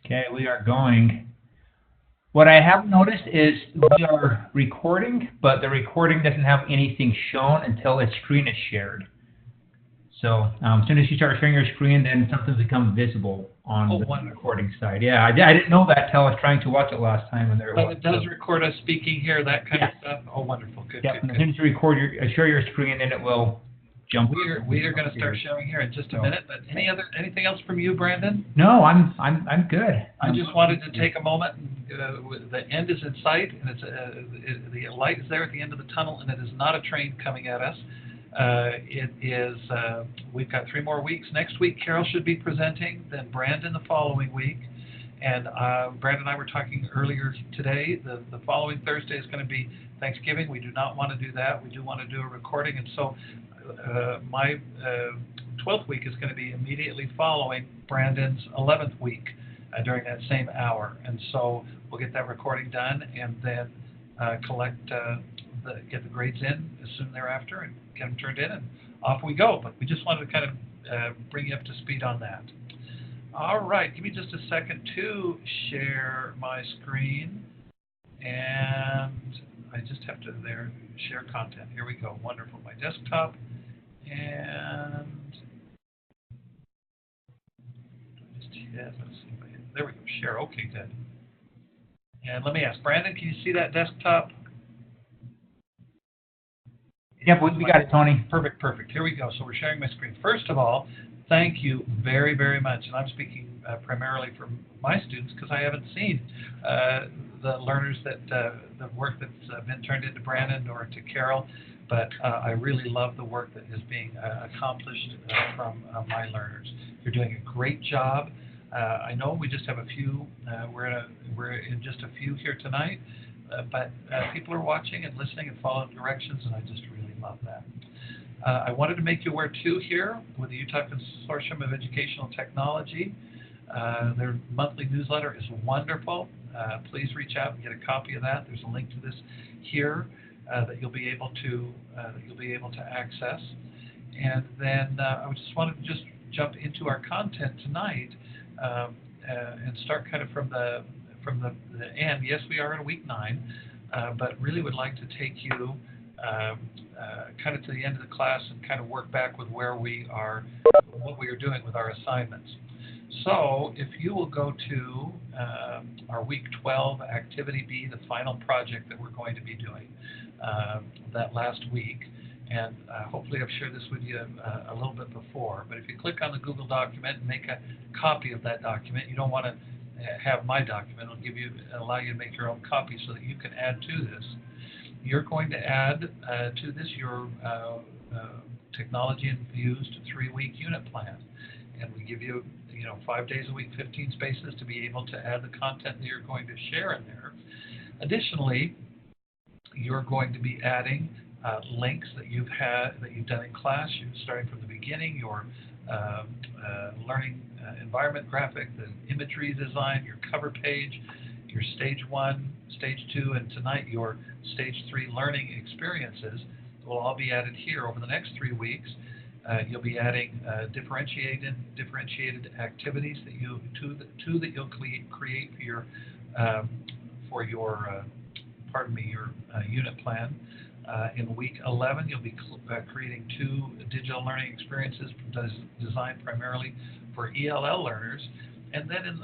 Okay, we are going. What I have noticed is we are recording, but the recording doesn't have anything shown until a screen is shared. So as soon as you start sharing your screen, then something becomes visible on Oh, the wonderful. recording side. Yeah, I didn't know that till I was trying to watch it last time, and there it But was. it does So, record us speaking here, that kind yes. of stuff. Oh, wonderful. Good, Yep. good, And as good. soon as you record share your screen, then it will jump. We are going to start showing here in just a minute. But anything else from you, Brandon? No, I'm good. I just wanted to take a moment. The end is in sight, and the light is there at the end of the tunnel, and it is not a train coming at us. It is. We've got 3 more weeks. Next week, Carol should be presenting. Then Brandon the following week, and Brandon and I were talking earlier today. The following Thursday is going to be Thanksgiving. We do not want to do that. We do want to do a recording, and so my 12th week is going to be immediately following Brandon's 11th week during that same hour. And so we'll get that recording done and then get the grades in as soon thereafter and get them turned in, and off we go. But we just wanted to kind of bring you up to speed on that. All right, give me just a second to share my screen. And I just have to share content. Here we go. Wonderful. My desktop. And let's see if I there we go. Share. Okay, good. And let me ask, Brandon, can you see that desktop? Yep, we got it, Tony. Perfect, perfect. Here we go. So we're sharing my screen. First of all, thank you very, very much. And I'm speaking primarily for my students because I haven't seen the learners the work that's been turned into Brandon or to Carol. But I really love the work that is being accomplished from my learners. You're doing a great job. I know we just have a few. We're in just a few here tonight, but people are watching and listening and following directions, and I just really love that. I wanted to make you aware too here with the Utah Consortium of Educational Technology. Their monthly newsletter is wonderful. Please reach out and get a copy of that. There's a link to this here. That you'll be able to access, and then I just wanted to just jump into our content tonight and start kind of from the end. Yes, we are in week 9, but really would like to take you kind of to the end of the class and kind of work back with where we are, what we are doing with our assignments. So if you will go to our week 12 activity B, the final project that we're going to be doing that last week, and hopefully I've shared this with you a little bit before, but if you click on the Google document and make a copy of that document, you don't want to have my document. It'll allow you to make your own copy so that you can add to this. You're going to add to this your technology-infused 3-week unit plan. And we give you, 5 days a week, 15 spaces to be able to add the content that you're going to share in there. Additionally, you're going to be adding links that you've done in class, starting from the beginning, your learning environment graphic, the imagery design, your cover page, your stage 1, stage 2, and tonight your stage 3 learning experiences will all be added here over the next 3 weeks. You'll be adding differentiated activities that you'll create for your unit plan. In week 11, you'll be creating 2 digital learning experiences designed primarily for ELL learners, and then in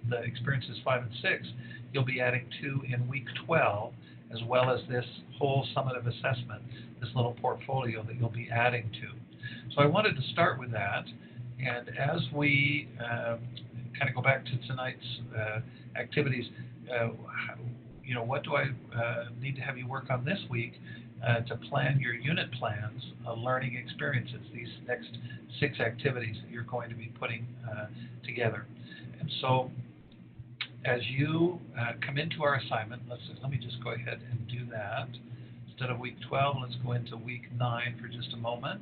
the experiences 5 and 6, you'll be adding 2 in week 12, as well as this whole summative assessment, this little portfolio that you'll be adding to. So I wanted to start with that, and as we kind of go back to tonight's activities, what do I need to have you work on this week to plan your unit plans of learning experiences, these next 6 activities that you're going to be putting together. And so as you come into our assignment, let me just go ahead and do that. Instead of week 12, let's go into week 9 for just a moment.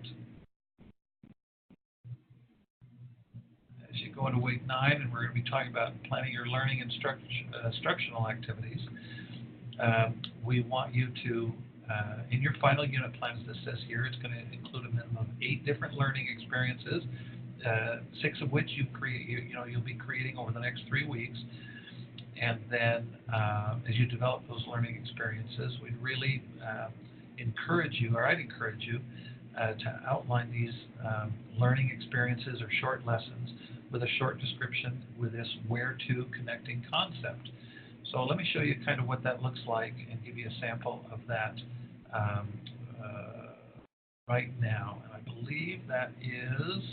As you go into week 9, and we're going to be talking about planning your learning instructional activities, we want you to, in your final unit plan, as this says here, it's going to include a minimum of 8 different learning experiences. 6 of which you'll be creating over the next 3 weeks. And then as you develop those learning experiences, we'd really encourage you, or I'd encourage you, to outline these learning experiences or short lessons with a short description with this where to connecting concept. So let me show you kind of what that looks like and give you a sample of that right now. And I believe that is,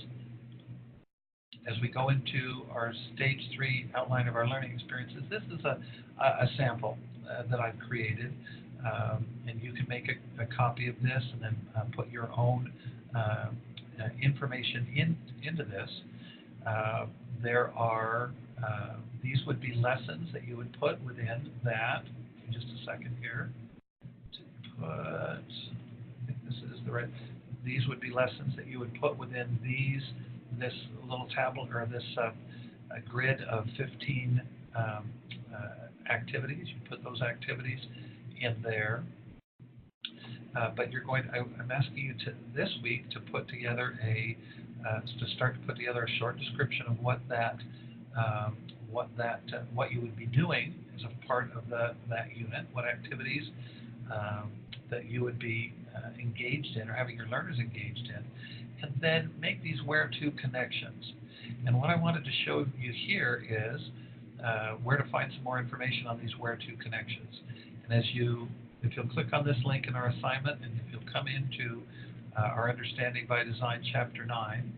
as we go into our stage 3 outline of our learning experiences, this is a sample that I've created. And you can make a copy of this and then put your own information into this. There are, these would be lessons that you would put within that. Just a second here. I think this is the right, these would be lessons that you would put within this little tablet, or this grid of 15 activities. You put those activities in there. But I'm asking you this week to put together to put together a short description of what you would be doing as a part of that unit, what activities that you would be engaged in or having your learners engaged in, and then make these where-to connections. And what I wanted to show you here is where to find some more information on these where-to connections. And if you'll click on this link in our assignment, and if you'll come into our Understanding by Design Chapter 9,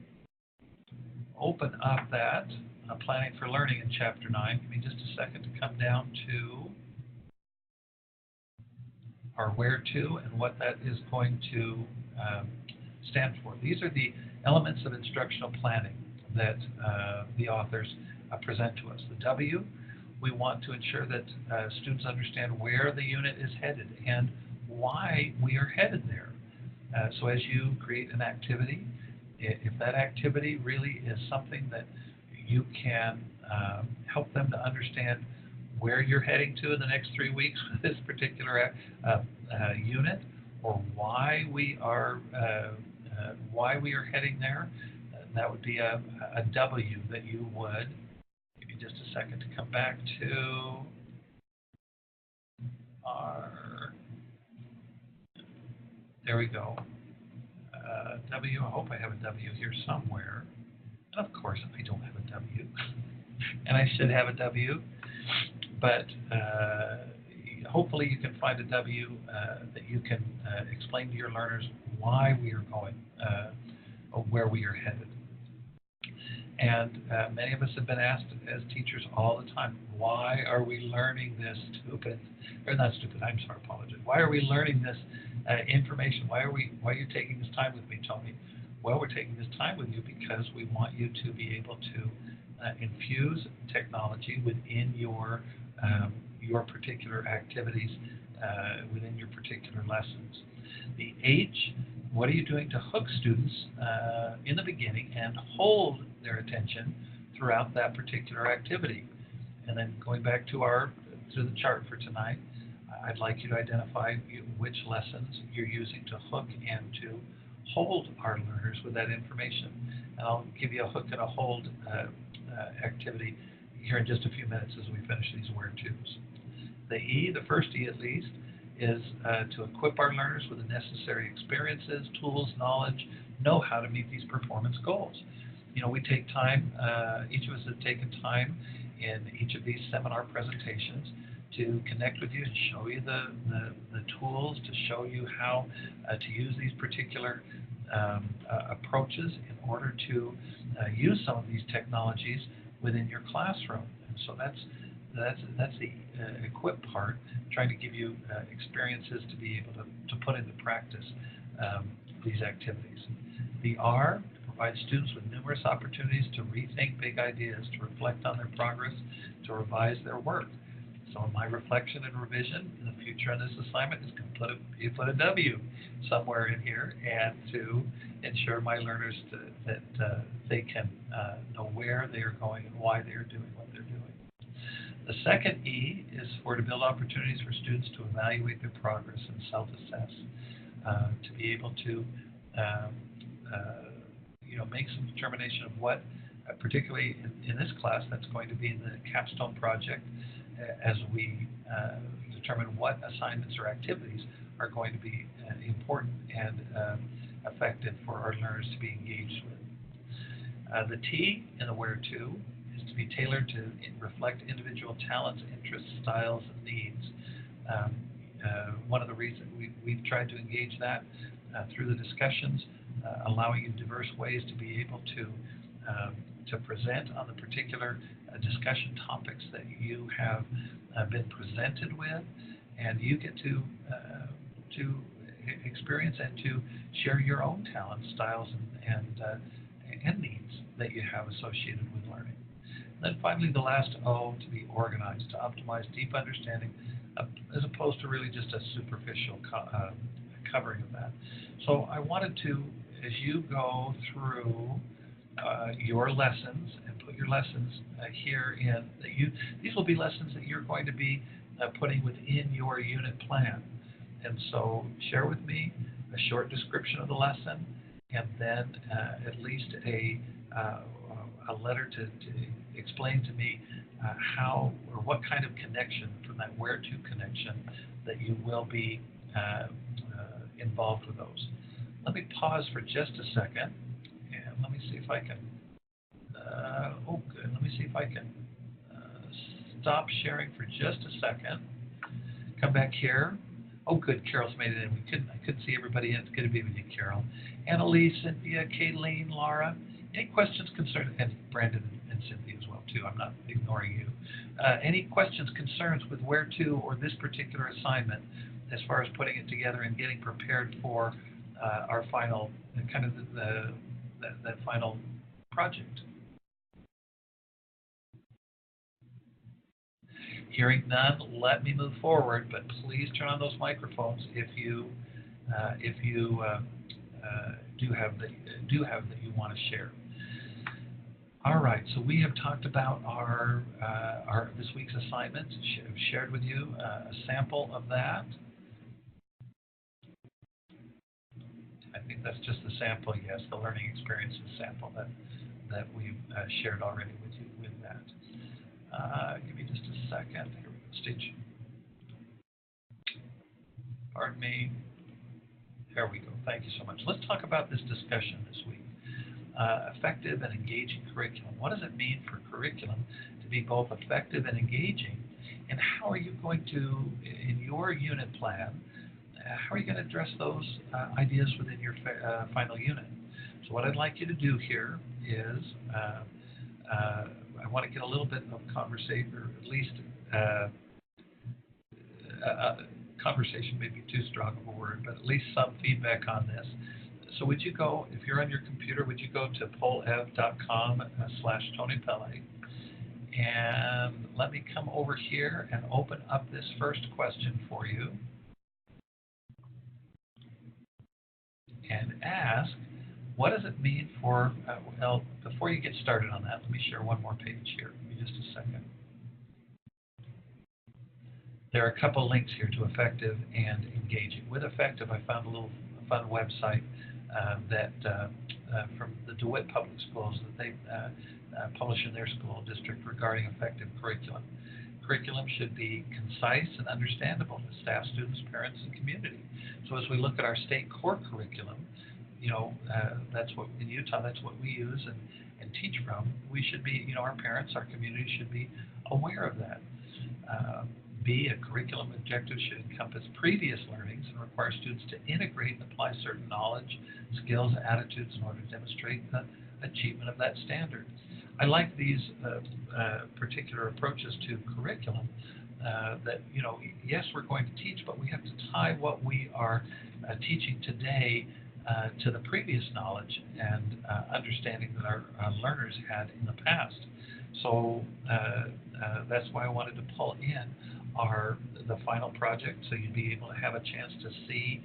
open up that Planning for Learning in Chapter 9. Give me just a second to come down to our where-to and what that is going to stand for. These are the elements of instructional planning that the authors present to us. The W, we want to ensure that students understand where the unit is headed and why we are headed there. So as you create an activity, if that activity really is something that you can help them to understand where you're heading to in the next 3 weeks with this particular unit, or why we are heading there, that would be a W that you would. Give me just a second to come back to our. There we go. W. I hope I have a W here somewhere. And of course, I don't have a W, and I should have a W. But hopefully you can find a W that you can explain to your learners why we are going, or where we are headed. And many of us have been asked as teachers all the time, why are we learning this Why are we learning this information? Why are you taking this time with me, Tony? Well, we're taking this time with you because we want you to be able to infuse technology within your particular activities, within your particular lessons. The H, what are you doing to hook students in the beginning and hold their attention throughout that particular activity? And then going back to the chart for tonight, I'd like you to identify which lessons you're using to hook and to hold our learners with that information. And I'll give you a hook and a hold activity here in just a few minutes as we finish these where-tos. The E, the first E at least, is to equip our learners with the necessary experiences, tools, knowledge, know how to meet these performance goals. We take time, each of us has taken time in each of these seminar presentations to connect with you and show you the tools, to show you how to use these particular approaches in order to use some of these technologies within your classroom. And so that's the equip part, trying to give you experiences to be able to put into practice these activities. The R, to provide students with numerous opportunities to rethink big ideas, to reflect on their progress, to revise their work. So my reflection and revision in the future on this assignment is going to put a W somewhere in here, and to ensure my learners that they can know where they are going and why they are doing what they're doing. The second E is to build opportunities for students to evaluate their progress and self-assess, to be able to make some determination of what, particularly in this class, that's going to be the capstone project as we determine what assignments or activities are going to be important and effective for our learners to be engaged with. The T in the where to is to be tailored to reflect individual talents, interests, styles, and needs. One of the reasons we've tried to engage that through the discussions, allowing you diverse ways to be able to present on the particular discussion topics that you have been presented with, and you get to experience and to share your own talents, styles, and needs that you have associated with learning. And then finally, the last O, to be organized, to optimize deep understanding, as opposed to really just a superficial covering of that. So I wanted to, as you go through your lessons and put your lessons here in, these will be lessons that you're going to be putting within your unit plan. And so share with me a short description of the lesson, and then at least a letter to explain to me how or what kind of connection from that where to connection that you will be involved with those. Let me pause for just a second, and let me see if I can, good, let me see if I can stop sharing for just a second. Come back here. Oh, good, Carol's made it in. I couldn't see everybody in. It's good to be with you, Carol. Annalise, Cynthia, Kayleen, Laura. Any questions, concerns, and Brandon and Cynthia as well, too. I'm not ignoring you. Any questions, concerns with where to or this particular assignment as far as putting it together and getting prepared for our final, kind of that final project? Hearing none, let me move forward, but please turn on those microphones if you do have that you want to share. All right, so we have talked about our this week's assignment. I've shared with you a sample of that. I think that's just the sample. Yes, the learning experiences sample that we've shared already with you with that. Give me just a second. Here we go. Stage. Pardon me. There we go. Thank you so much. Let's talk about this discussion this week. Effective and engaging curriculum. What does it mean for curriculum to be both effective and engaging? And how are you going to, in your unit plan, how are you going to address those ideas within your final unit? So what I'd like you to do here is I want to get a little bit of conversation, or at least conversation may be too strong of a word, but at least some feedback on this. So would you go, if you're on your computer, would you go to polev.com/Tony Pele, and let me come over here and open up this first question for you and ask, what does it mean for, well, before you get started on that, let me share one more page here. Give me just a second. There are a couple links here to effective and engaging. With effective, I found a little fun website that from the DeWitt Public Schools that they publish in their school district regarding effective curriculum. Curriculum should be concise and understandable to staff, students, parents, and community. So as we look at our state core curriculum, you know, that's what in Utah, that's what we use and teach from. We should be, you know, our parents, our community should be aware of that. B, a curriculum objective should encompass previous learnings and require students to integrate and apply certain knowledge, skills, attitudes in order to demonstrate the achievement of that standard. I like these particular approaches to curriculum that, you know, yes, we're going to teach, but we have to tie what we are teaching today to the previous knowledge and understanding that our learners had in the past. So that's why I wanted to pull in the final project, so you'd be able to have a chance to see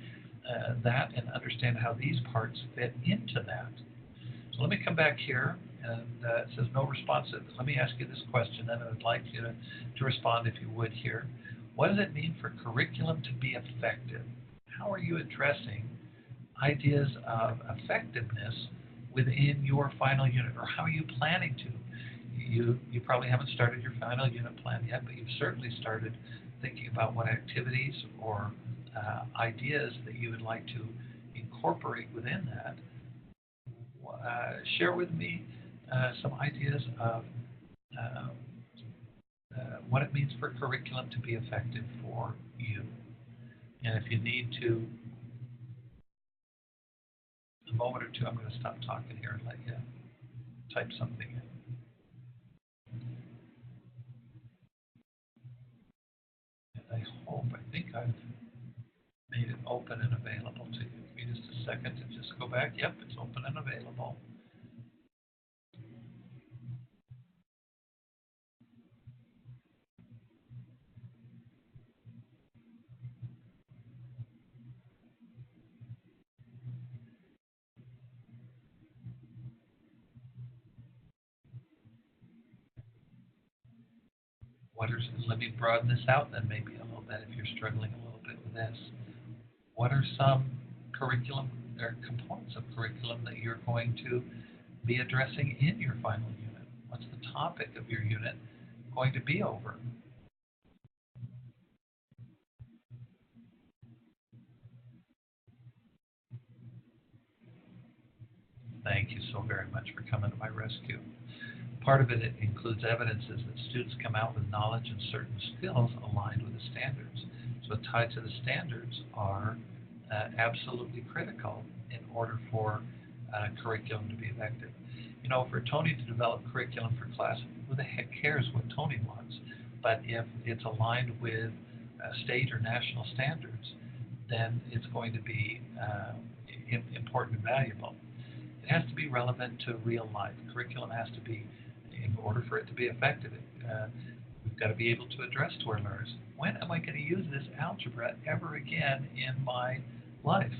that and understand how these parts fit into that. So let me come back here, and it says no response. Let me ask you this question, then I'd like you to respond if you would here. What does it mean for curriculum to be effective? How are you addressing ideas of effectiveness within your final unit, or how are you planning to? You probably haven't started your final unit plan yet, but you've certainly started thinking about what activities or ideas that you would like to incorporate within that. Share with me some ideas of uh, what it means for curriculum to be effective for you. And if you need to, a moment or two, I'm going to stop talking here and let you type something in. And I think I've made it open and available to you. Give me just a second to just go back. Yep, it's open and available. Let me broaden this out then maybe a little bit if you're struggling a little bit with this. What are some curriculum or components of curriculum that you're going to be addressing in your final unit? What's the topic of your unit going to be over? Thank you so very much for coming to my rescue. Part of it includes evidences that students come out with knowledge and certain skills aligned with the standards. So tied to the standards are absolutely critical in order for curriculum to be effective. You know, for Tony to develop curriculum for class, who the heck cares what Tony wants? But if it's aligned with state or national standards, then it's going to be important and valuable. It has to be relevant to real life. Curriculum has to be, in order for it to be effective, we've got to be able to address to our learners, when am I going to use this algebra ever again in my life?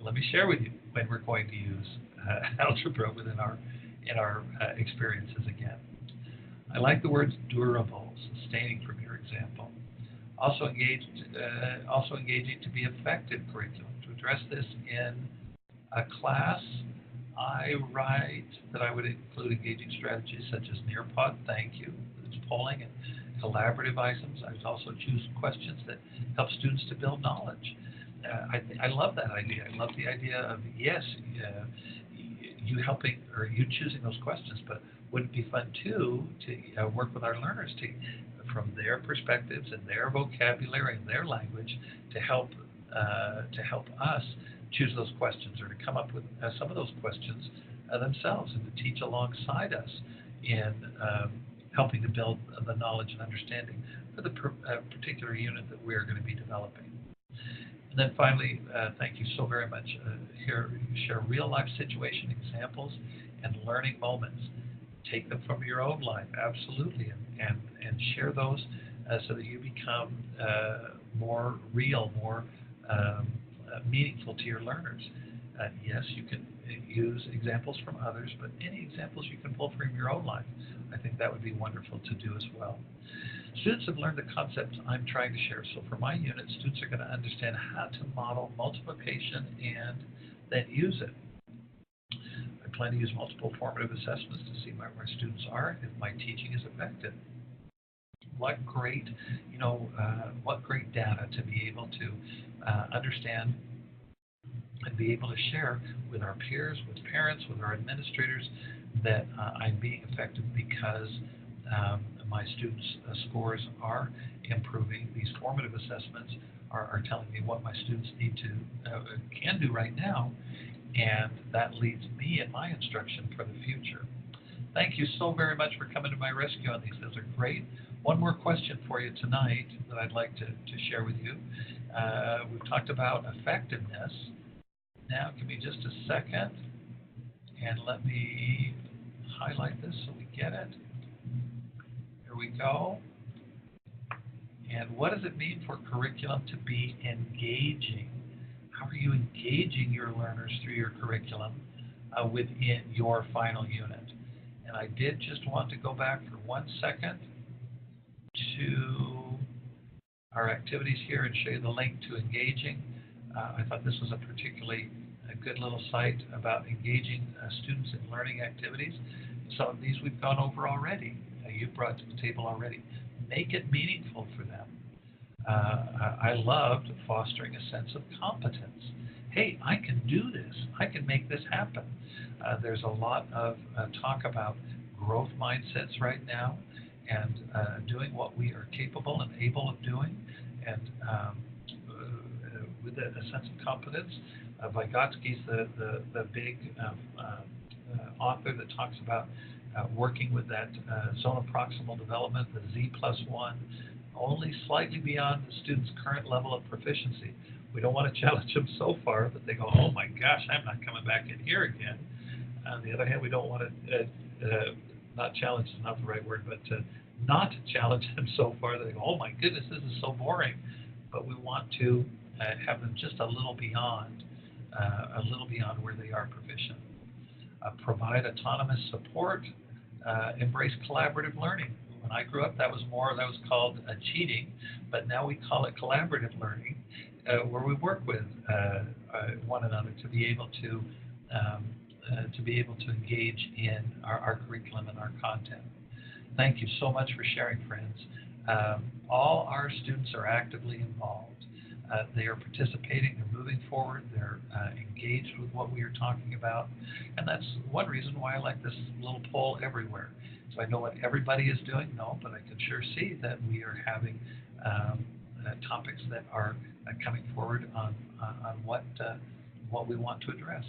Let me share with you when we're going to use algebra within our experiences again. I like the words durable, sustaining from your example. Also engaging to be effective curriculum. To address this in a class, I write that I would include engaging strategies such as Nearpod, thank you, it's polling, and collaborative items. I would also choose questions that help students to build knowledge. I love that idea. I love the idea of, yes, you helping or you choosing those questions, but wouldn't it be fun too to work with our learners from their perspectives and their vocabulary and their language to help us choose those questions or to come up with some of those questions themselves and to teach alongside us in helping to build the knowledge and understanding for the particular unit that we're going to be developing. And then finally, thank you so very much. Here, you share real life situation examples and learning moments. Take them from your own life, absolutely, and share those so that you become more real, more meaningful to your learners. Yes, you can use examples from others, but any examples you can pull from your own life, I think that would be wonderful to do as well. Students have learned the concepts I'm trying to share. So for my unit, students are going to understand how to model multiplication and then use it. I plan to use multiple formative assessments to see where my students are if my teaching is effective. What great data to be able to understand and be able to share with our peers, with parents, with our administrators that I'm being effective because my students' scores are improving. These formative assessments are telling me what my students need to can do right now, and that leads me in my instruction for the future. Thank you so very much for coming to my rescue on these. Those are great. One more question for you tonight that I'd like to share with you. We've talked about effectiveness. Now, give me just a second, and let me highlight this so we get it. Here we go. And what does it mean for curriculum to be engaging? How are you engaging your learners through your curriculum within your final unit? And I did just want to go back for 1 second to our activities here and show you the link to engaging. I thought this was a particularly good good little site about engaging students in learning activities. Some of these we've gone over already. You've brought to the table already. Make it meaningful for them. I loved fostering a sense of competence. Hey, I can do this. I can make this happen. There's a lot of talk about growth mindsets right now and doing what we are capable and able of doing. And with a sense of competence, Vygotsky's the big author that talks about working with that zone of proximal development, the Z+1, only slightly beyond the student's current level of proficiency. We don't want to challenge them so far that they go, oh my gosh, I'm not coming back in here again. On the other hand, we don't want to, not challenge is not the right word, but not challenge them so far that they go, oh my goodness, this is so boring. But we want to have them just a little beyond where they are proficient. Provide autonomous support, embrace collaborative learning. When I grew up, that was called cheating, but now we call it collaborative learning, where we work with one another to be able to engage in our curriculum and our content. Thank you so much for sharing, friends. All our students are actively involved. They are participating, they're moving forward, they're engaged with what we are talking about. And that's one reason why I like this little poll everywhere. So I know what everybody is doing? No, but I can sure see that we are having topics that are coming forward on what we want to address.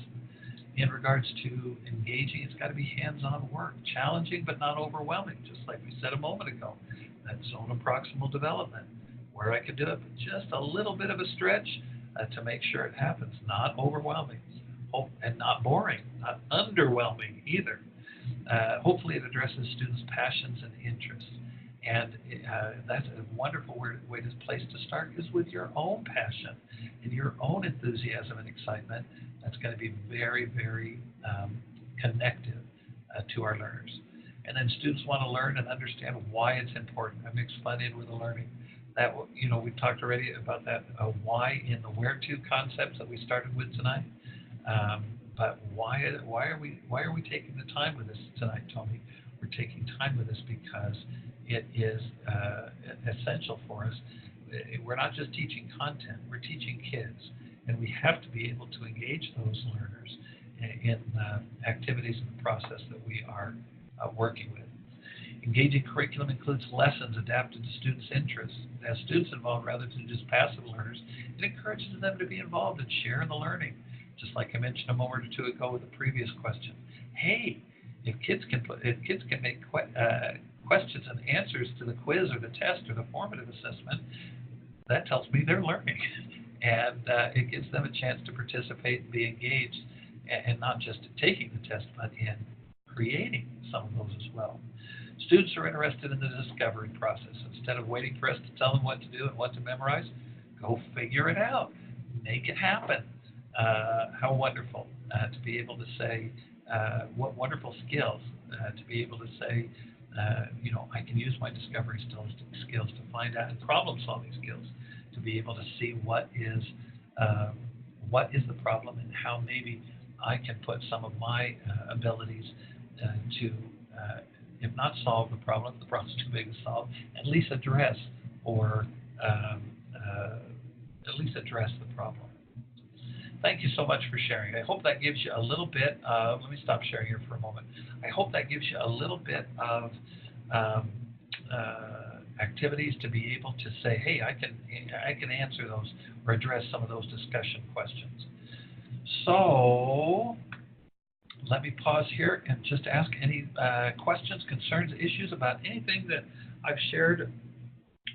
In regards to engaging, it's got to be hands-on work, challenging but not overwhelming, just like we said a moment ago. That zone of proximal development, where I could do it, but just a little bit of a stretch to make sure it happens. Not overwhelming, and not boring, not underwhelming either. Hopefully it addresses students' passions and interests. And that's a wonderful place to start is with your own passion and your own enthusiasm and excitement. That's going to be very, very connective to our learners. And then students want to learn and understand why it's important. I mixed fun in with the learning. That, we've talked already about that why in the where to concepts that we started with tonight. But why are we taking the time with this tonight, Tony? We're taking time with this because it is essential for us. We're not just teaching content, we're teaching kids. And we have to be able to engage those learners in activities in the process that we are working with. Engaging curriculum includes lessons adapted to students' interests. It has students involved rather than just passive learners. It encourages them to be involved and share in the learning. Just like I mentioned a moment or two ago with the previous question. Hey, if kids can make questions and answers to the quiz or the test or the formative assessment, that tells me they're learning. And it gives them a chance to participate and be engaged, and not just taking the test, but in creating some of those as well. Students are interested in the discovery process. Instead of waiting for us to tell them what to do and what to memorize, go figure it out. Make it happen. How wonderful to be able to say, what wonderful skills to be able to say, I can use my discovery skills to find out, and problem-solving skills to be able to see what is the problem and how maybe I can put some of my abilities to, if not solve the problem, if the problem's too big to solve, at least address the problem. Thank you so much for sharing. I hope that gives you a little bit of, let me stop sharing here for a moment. I hope that gives you a little bit of activities to be able to say, hey, I can answer those or address some of those discussion questions. So let me pause here and just ask any questions, concerns, issues about anything that I've shared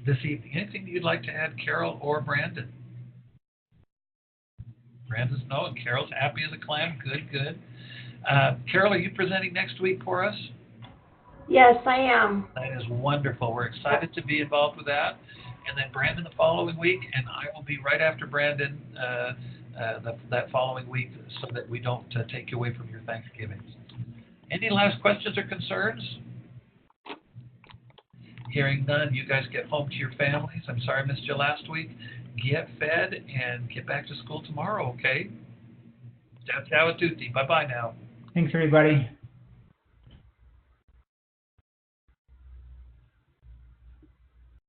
this evening. Anything that you'd like to add, Carol or Brandon? Brandon's no, and Carol's happy as a clam. Good, good. Carol, are you presenting next week for us? Yes, I am. That is wonderful. We're excited to be involved with that. And then Brandon the following week, and I will be right after Brandon that following week so that we don't take you away from your Thanksgiving. Any last questions or concerns? Hearing none, you guys get home to your families. I'm sorry I missed you last week. Get fed and get back to school tomorrow, okay? Ciao, ciao, a tutti. Bye-bye now. Thanks, everybody.